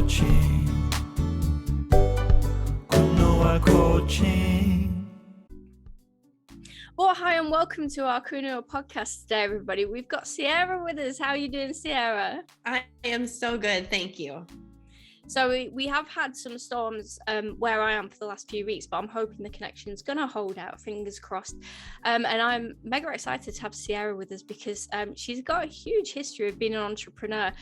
coaching. Kunua coaching. Well, hi and welcome to our Kuno podcast today, everybody. We've got Sierra with us. How are you doing, Sierra? I am so good, thank you. So we have had some storms where I am for the last few weeks, but I'm hoping the connection's going to hold out, fingers crossed. And I'm mega excited to have Sierra with us because she's got a huge history of being an entrepreneur.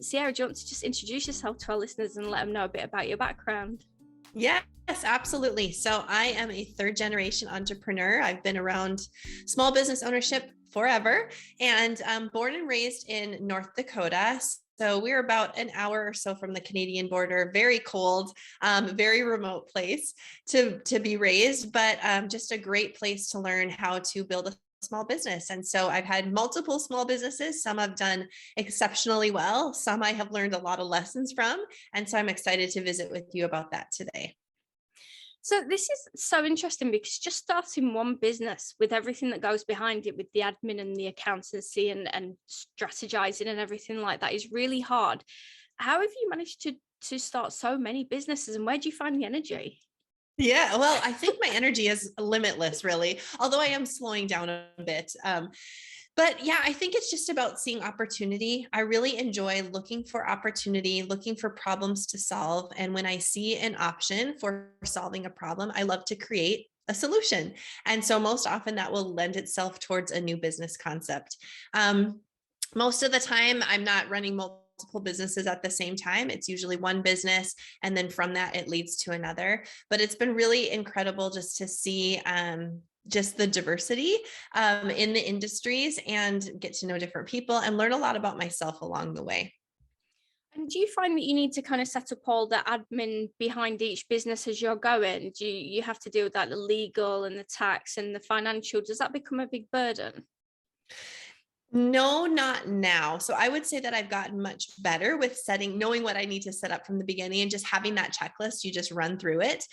Sierra, do you want to just introduce yourself to our listeners and let them know a bit about your background? Yes, absolutely. So I am a third generation entrepreneur. I've been around small business ownership forever and born and raised in North Dakota. So we're about an hour or so from the Canadian border, very cold, very remote place to be raised, but just a great place to learn how to build a small business. And so I've had multiple small businesses. Some I've done exceptionally well. Some I have learned a lot of lessons from. And so I'm excited to visit with you about that today. So this is so interesting because just starting one business with everything that goes behind it, with the admin and the accountancy and strategizing and everything like that, is really hard. How have you managed to start so many businesses, and where do you find the energy? Yeah, well, I think my energy is limitless, really, although I am slowing down a bit. But yeah, I think it's just about seeing opportunity. I really enjoy looking for opportunity, looking for problems to solve. And when I see an option for solving a problem, I love to create a solution. And so most often that will lend itself towards a new business concept. Most of the time, I'm not running multiple businesses at the same time. It's usually one business, and then from that, it leads to another. But it's been really incredible just to see just the diversity in the industries and get to know different people and learn a lot about myself along the way. And do you find that you need to kind of set up all the admin behind each business as you're going? Do you have to deal with that, the legal and the tax and the financial? Does that become a big burden? No, not now. So I would say that I've gotten much better with knowing what I need to set up from the beginning and just having that checklist. You just run through it.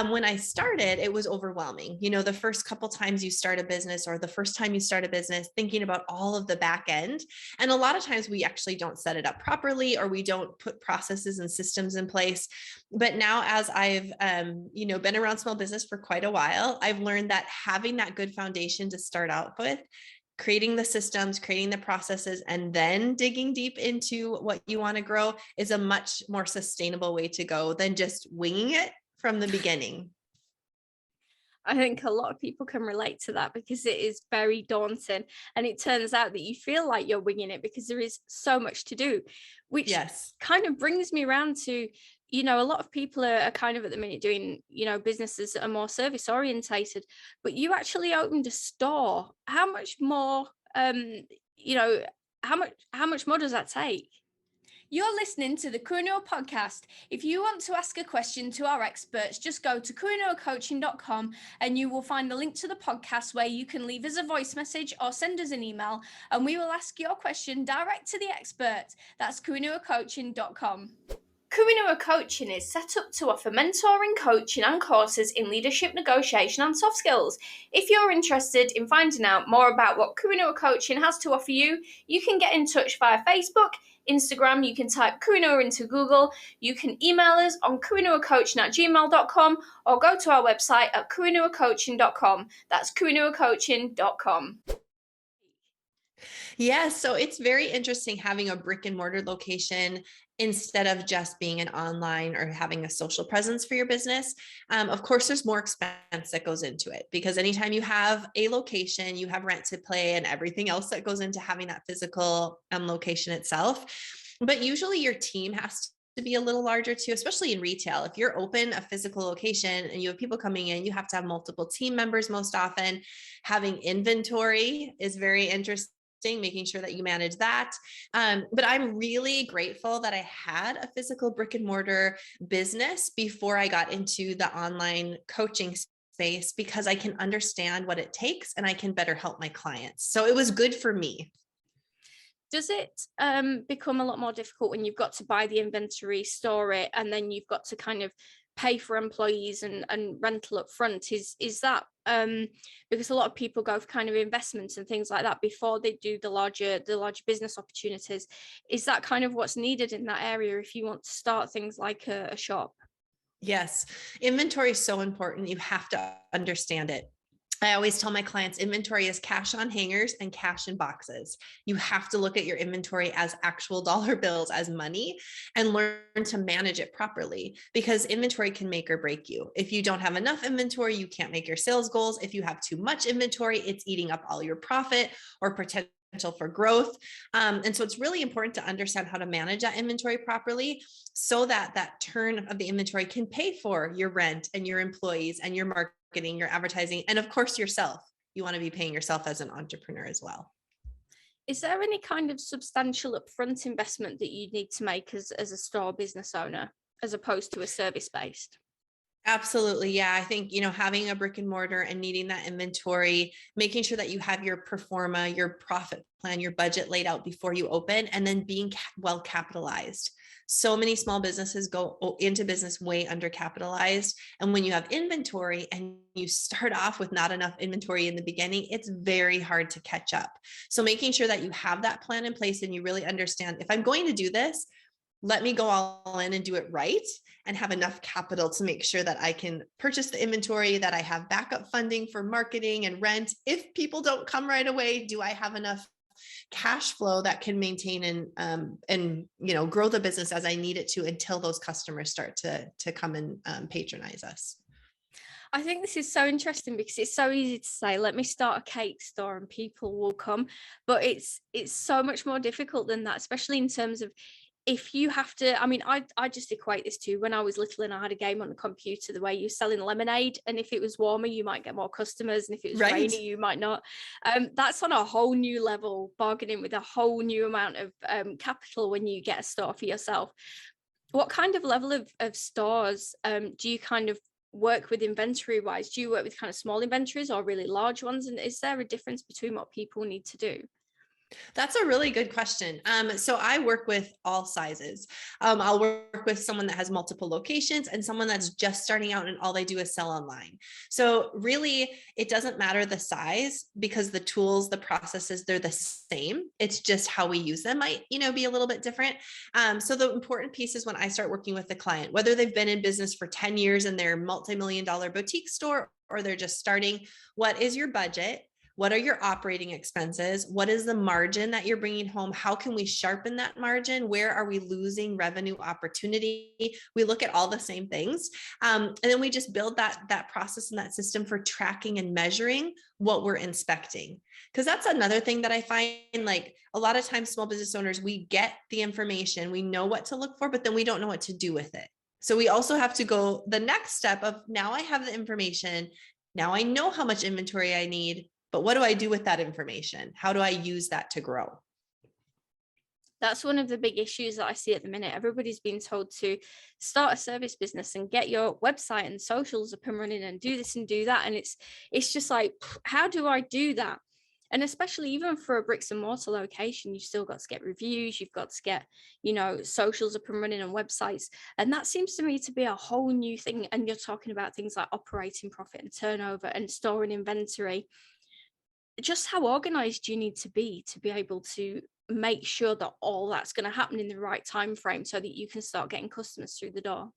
When I started, it was overwhelming. You know, the first couple times you start a business or the first time you start a business, thinking about all of the back end. And a lot of times we actually don't set it up properly, or we don't put processes and systems in place. But now, as I've, been around small business for quite a while, I've learned that having that good foundation to start out with, creating the systems, creating the processes, and then digging deep into what you want to grow is a much more sustainable way to go than just winging it from the beginning. I think a lot of people can relate to that because it is very daunting, and it turns out that you feel like you're winging it because there is so much to do, which kind of brings me around to, a lot of people are kind of at the minute doing, businesses that are more service orientated, but you actually opened a store. How much more, how much more does that take? You're listening to the Kuno podcast. If you want to ask a question to our experts, just go to kunocoaching.com and you will find the link to the podcast where you can leave us a voice message or send us an email, and we will ask your question direct to the expert. That's kunocoaching.com. Kuinua Coaching is set up to offer mentoring, coaching and courses in leadership, negotiation and soft skills. If you're interested in finding out more about what Kuinua Coaching has to offer you, you can get in touch via Facebook, Instagram. You can type Kuinua into Google. You can email us on kuinuacoaching@gmail.com or go to our website at kuinuacoaching.com. That's kuinuacoaching.com. Yeah, so it's very interesting having a brick and mortar location instead of just being an online or having a social presence for your business. Of course, there's more expense that goes into it because anytime you have a location, you have rent to pay and everything else that goes into having that physical location itself. But usually your team has to be a little larger too, especially in retail. If you're open a physical location and you have people coming in, you have to have multiple team members most often. Having inventory is very interesting, making sure that you manage that. But I'm really grateful that I had a physical brick and mortar business before I got into the online coaching space because I can understand what it takes and I can better help my clients. So it was good for me. Does it become a lot more difficult when you've got to buy the inventory, store it, and then you've got to kind of pay for employees and rental up front? Is that because a lot of people go for kind of investments and things like that before they do the larger business opportunities? Is that kind of what's needed in that area if you want to start things like a shop? Yes. Inventory is so important. You have to understand it. I always tell my clients inventory is cash on hangers and cash in boxes. You have to look at your inventory as actual dollar bills, as money, and learn to manage it properly, because inventory can make or break you. If you don't have enough inventory, you can't make your sales goals. If you have too much inventory, it's eating up all your profit or potential for growth. And so it's really important to understand how to manage that inventory properly so that that turn of the inventory can pay for your rent and your employees and your marketing, your advertising, and of course yourself. You want to be paying yourself as an entrepreneur as well. Is there any kind of substantial upfront investment that you need to make as a store business owner as opposed to a service-based? Absolutely. Yeah. I think, having a brick and mortar and needing that inventory, making sure that you have your pro forma, your profit plan, your budget laid out before you open, and then being well capitalized. So many small businesses go into business way undercapitalized. And when you have inventory and you start off with not enough inventory in the beginning, it's very hard to catch up. So making sure that you have that plan in place and you really understand, if I'm going to do this, let me go all in and do it right and have enough capital to make sure that I can purchase the inventory, that I have backup funding for marketing and rent. If people don't come right away, do I have enough cash flow that can maintain and grow the business as I need it to until those customers start to come and patronize us? I think this is so interesting because it's so easy to say, let me start a cake store and people will come. But it's so much more difficult than that, especially in terms of if you have to, I just equate this to when I was little and I had a game on the computer, the way you're selling lemonade, and if it was warmer, you might get more customers, and if it was rainy, you might not. That's on a whole new level, bargaining with a whole new amount of capital when you get a store for yourself. What kind of level of stores do you kind of work with inventory wise? Do you work with kind of small inventories or really large ones? And is there a difference between what people need to do? That's a really good question. So I work with all sizes. I'll work with someone that has multiple locations and someone that's just starting out and all they do is sell online. So really, it doesn't matter the size because the tools, the processes, they're the same. It's just how we use them might, be a little bit different. So the important piece is when I start working with the client, whether they've been in business for 10 years and they're a multi-million-dollar boutique store or they're just starting, what is your budget? What are your operating expenses? What is the margin that you're bringing home? How can we sharpen that margin? Where are we losing revenue opportunity? We look at all the same things. And then we just build that process and that system for tracking and measuring what we're inspecting. Because that's another thing that I find, like a lot of times small business owners, we get the information, we know what to look for, but then we don't know what to do with it. So we also have to go the next step of, now I have the information. Now I know how much inventory I need. But what do I do with that information? How do I use that to grow? That's one of the big issues that I see at the minute. Everybody's being told to start a service business and get your website and socials up and running and do this and do that. And it's just like, how do I do that? And especially even for a bricks and mortar location, you've still got to get reviews, you've got to get, socials up and running and websites. And that seems to me to be a whole new thing. And you're talking about things like operating profit and turnover and storing inventory. Just how organized do you need to be able to make sure that all that's going to happen in the right time frame so that you can start getting customers through the door?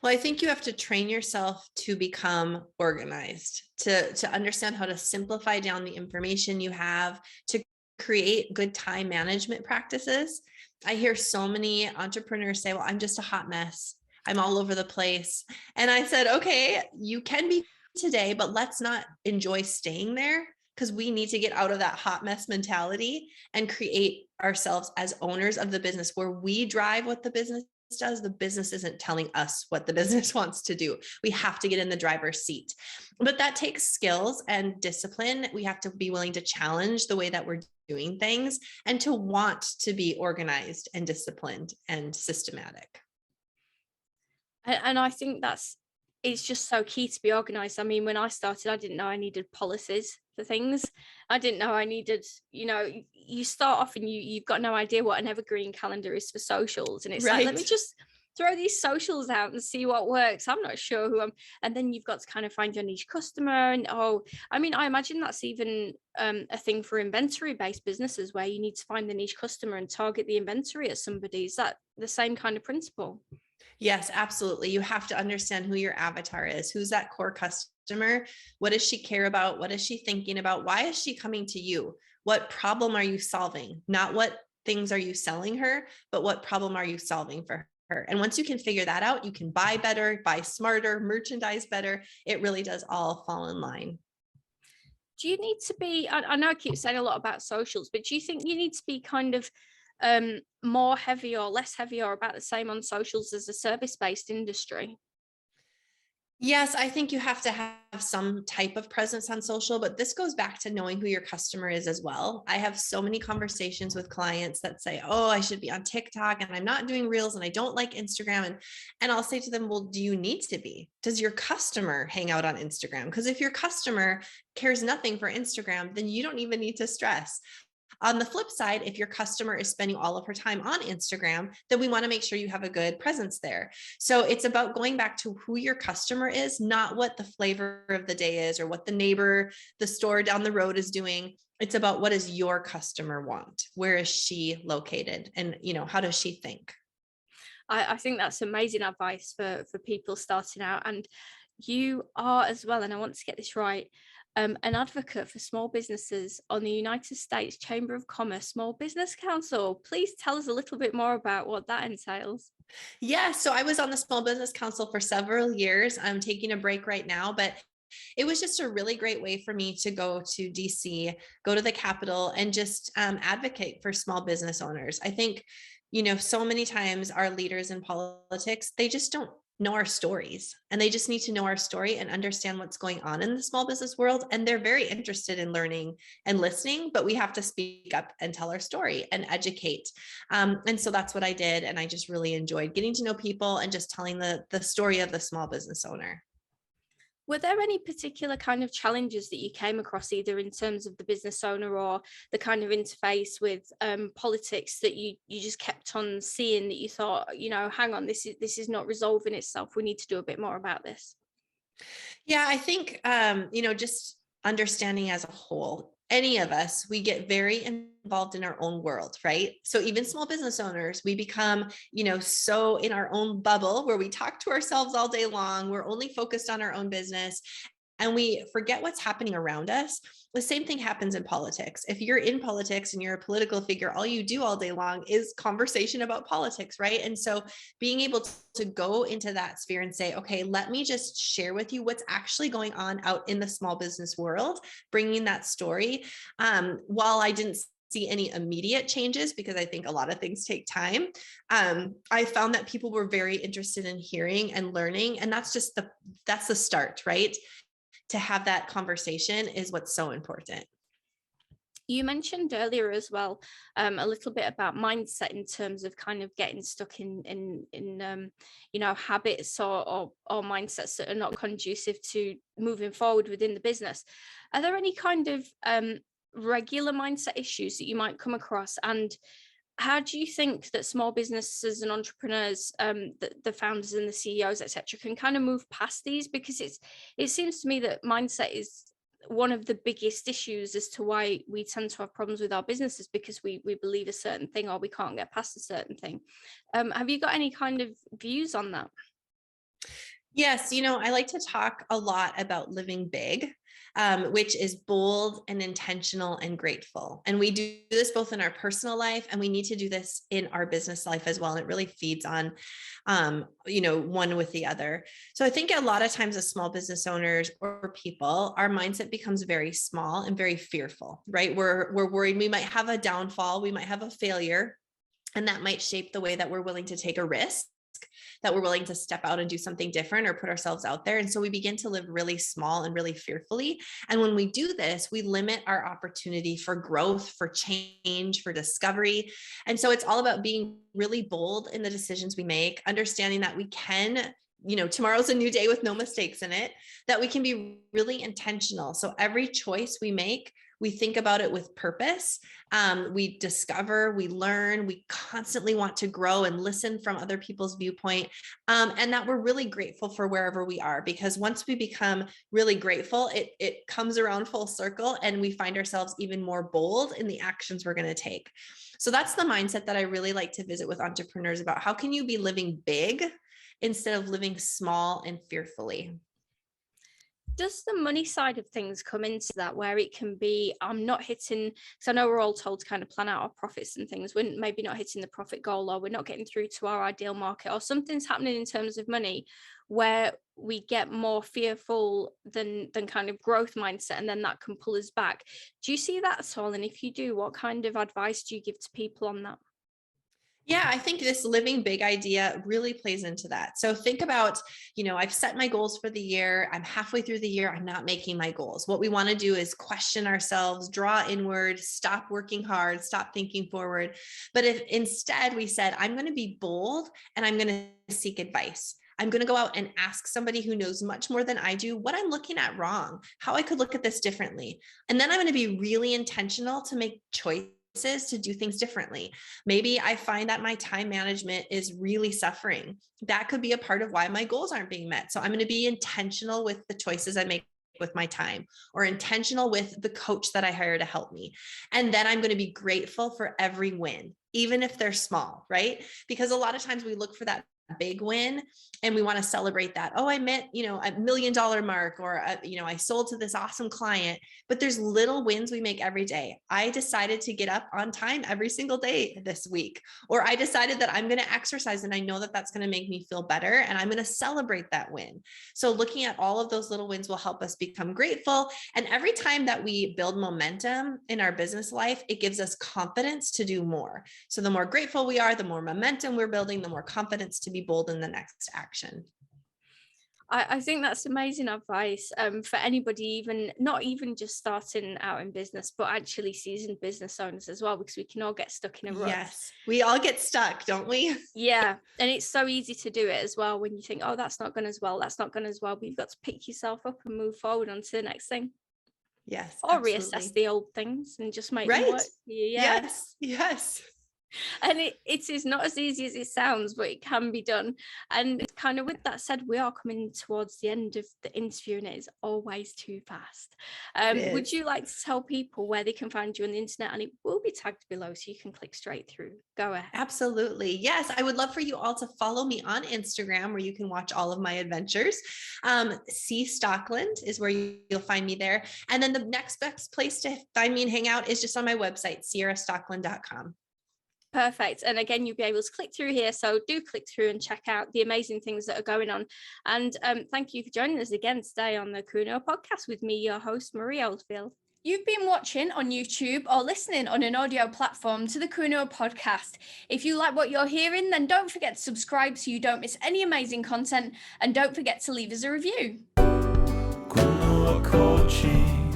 Well, I think you have to train yourself to become organized, to understand how to simplify down the information you have, to create good time management practices. I hear so many entrepreneurs say, well, I'm just a hot mess. I'm all over the place. And I said, okay, you can be today, but let's not enjoy staying there, because we need to get out of that hot mess mentality and create ourselves as owners of the business where we drive what the business does. The business isn't telling us what the business wants to do. We have to get in the driver's seat. But that takes skills and discipline. We have to be willing to challenge the way that we're doing things and to want to be organized and disciplined and systematic. And I think it's just so key to be organized. I mean, when I started, I didn't know I needed policies for things. I didn't know I needed, you start off and you've got no idea what an evergreen calendar is for socials. And it's like, let me just throw these socials out and see what works. I'm not sure who I'm. And then you've got to kind of find your niche customer. And I mean, I imagine that's even a thing for inventory-based businesses where you need to find the niche customer and target the inventory at somebody. Is that the same kind of principle? Yes, absolutely. You have to understand who your avatar is. Who's that core customer? What does she care about? What is she thinking about? Why is she coming to you? What problem are you solving? Not what things are you selling her, but what problem are you solving for her? And once you can figure that out, you can buy better, buy smarter, merchandise better. It really does all fall in line. Do you need to be, I know I keep saying a lot about socials, but do you think you need to be kind of more heavy or less heavy or about the same on socials as a service-based industry? Yes, I think you have to have some type of presence on social, but this goes back to knowing who your customer is as well. I have so many conversations with clients that say, "Oh, I should be on TikTok and I'm not doing reels and I don't like Instagram." And I'll say to them, "Well, do you need to be? Does your customer hang out on Instagram? Because if your customer cares nothing for Instagram, then you don't even need to stress." On the flip side, if your customer is spending all of her time on Instagram, then we want to make sure you have a good presence there. So it's about going back to who your customer is, not what the flavor of the day is or what the neighbor, the store down the road is doing. It's about what does your customer want? Where is she located? And, how does she think? I think that's amazing advice for people starting out. And you are as well, and I want to get this right, an advocate for small businesses on the United States Chamber of Commerce Small Business Council. Please tell us a little bit more about what that entails. Yeah, so I was on the Small Business Council for several years. I'm taking a break right now, but it was just a really great way for me to go to DC, go to the Capitol, and just advocate for small business owners. I think, so many times our leaders in politics, they just don't know our stories, and they just need to know our story and understand what's going on in the small business world. And they're very interested in learning and listening, but we have to speak up and tell our story and educate. And so that's what I did. And I just really enjoyed getting to know people and just telling the story of the small business owner. Were there any particular kind of challenges that you came across, either in terms of the business owner or the kind of interface with politics, that you just kept on seeing that you thought, hang on, this is not resolving itself. We need to do a bit more about this? Yeah, I think, just understanding as a whole, any of us, we get very involved in our own world, right? So even small business owners, we become, so in our own bubble where we talk to ourselves all day long. We're only focused on our own business and we forget what's happening around us. The same thing happens in politics. If you're in politics and you're a political figure, all you do all day long is conversation about politics, right? And so being able to go into that sphere and say, okay, let me just share with you what's actually going on out in the small business world, bringing that story. While I didn't see any immediate changes, because I think a lot of things take time, I found that people were very interested in hearing and learning. And that's the start, right? To have that conversation is what's so important. You mentioned earlier as well a little bit about mindset in terms of kind of getting stuck in habits or mindsets that are not conducive to moving forward within the business. Are there any kind of regular mindset issues that you might come across, and how do you think that small businesses and entrepreneurs, the founders and the CEOs, etc., can kind of move past these? Because it seems to me that mindset is one of the biggest issues as to why we tend to have problems with our businesses, because we believe a certain thing or we can't get past a certain thing. Have you got any kind of views on that? Yes, I like to talk a lot about living big, which is bold and intentional and grateful. And we do this both in our personal life, and we need to do this in our business life as well. And it really feeds on, one with the other. So I think a lot of times as small business owners or people, our mindset becomes very small and very fearful, right? We're worried we might have a downfall, we might have a failure, and that might shape the way that we're willing to take a risk, that we're willing to step out and do something different or put ourselves out there. And so we begin to live really small and really fearfully. And when we do this, we limit our opportunity for growth, for change, for discovery. And so it's all about being really bold in the decisions we make, understanding that we can, tomorrow's a new day with no mistakes in it, that we can be really intentional. So every choice we make, We think about it with purpose. We discover, we learn, we constantly want to grow and listen from other people's viewpoint. And that we're really grateful for wherever we are, because once we become really grateful, it comes around full circle and we find ourselves even more bold in the actions we're going to take. So that's the mindset that I really like to visit with entrepreneurs about. How can you be living big instead of living small and fearfully? Does the money side of things come into that, where it can be, I'm not hitting, because I know we're all told to kind of plan out our profits and things, we're maybe not hitting the profit goal, or we're not getting through to our ideal market, or something's happening in terms of money where we get more fearful than kind of growth mindset, and then that can pull us back. Do you see that at all? And if you do, what kind of advice do you give to people on that? Yeah, I think this living big idea really plays into that. So think about, I've set my goals for the year. I'm halfway through the year. I'm not making my goals. What we want to do is question ourselves, draw inward, stop working hard, stop thinking forward. But if instead we said, I'm going to be bold and I'm going to seek advice. I'm going to go out and ask somebody who knows much more than I do what I'm looking at wrong, how I could look at this differently. And then I'm going to be really intentional to make choices to do things differently. Maybe I find that my time management is really suffering. That could be a part of why my goals aren't being met. So I'm going to be intentional with the choices I make with my time, or intentional with the coach that I hire to help me. And then I'm going to be grateful for every win, even if they're small, right? Because a lot of times we look for that big win and we want to celebrate that. Oh, I met, $1 million mark, or, I sold to this awesome client. But there's little wins we make every day. I decided to get up on time every single day this week, or I decided that I'm going to exercise and I know that that's going to make me feel better and I'm going to celebrate that win. So looking at all of those little wins will help us become grateful. And every time that we build momentum in our business life, it gives us confidence to do more. So the more grateful we are, the more momentum we're building, the more confidence to be bold in the next action. I think that's amazing advice for anybody, even not even just starting out in business, but actually seasoned business owners as well, because we can all get stuck in a rut. Yes, we all get stuck, don't we? Yeah, and it's so easy to do it as well when you think, oh, that's not going as well, that's not going as well, but you've got to pick yourself up and move forward on to the next thing. Yes, or absolutely. reassess the old things and just make Right. them work for you. Yeah. Yes. And it is not as easy as it sounds, but it can be done. And kind of with that said, we are coming towards the end of the interview and it is always too fast. Would you like to tell people where they can find you on the internet? And it will be tagged below so you can click straight through. Go ahead. Absolutely. Yes. I would love for you all to follow me on Instagram, where you can watch all of my adventures. C Stockland is where you'll find me there. And then the next best place to find me and hang out is just on my website, sierrastockland.com. Perfect. And again, you'll be able to click through here. So do click through and check out the amazing things that are going on. And thank you for joining us again today on the Kuno podcast with me, your host, Marie Oldfield. You've been watching on YouTube or listening on an audio platform to the Kuno podcast. If you like what you're hearing, then don't forget to subscribe so you don't miss any amazing content. And don't forget to leave us a review. Kuno Coaching.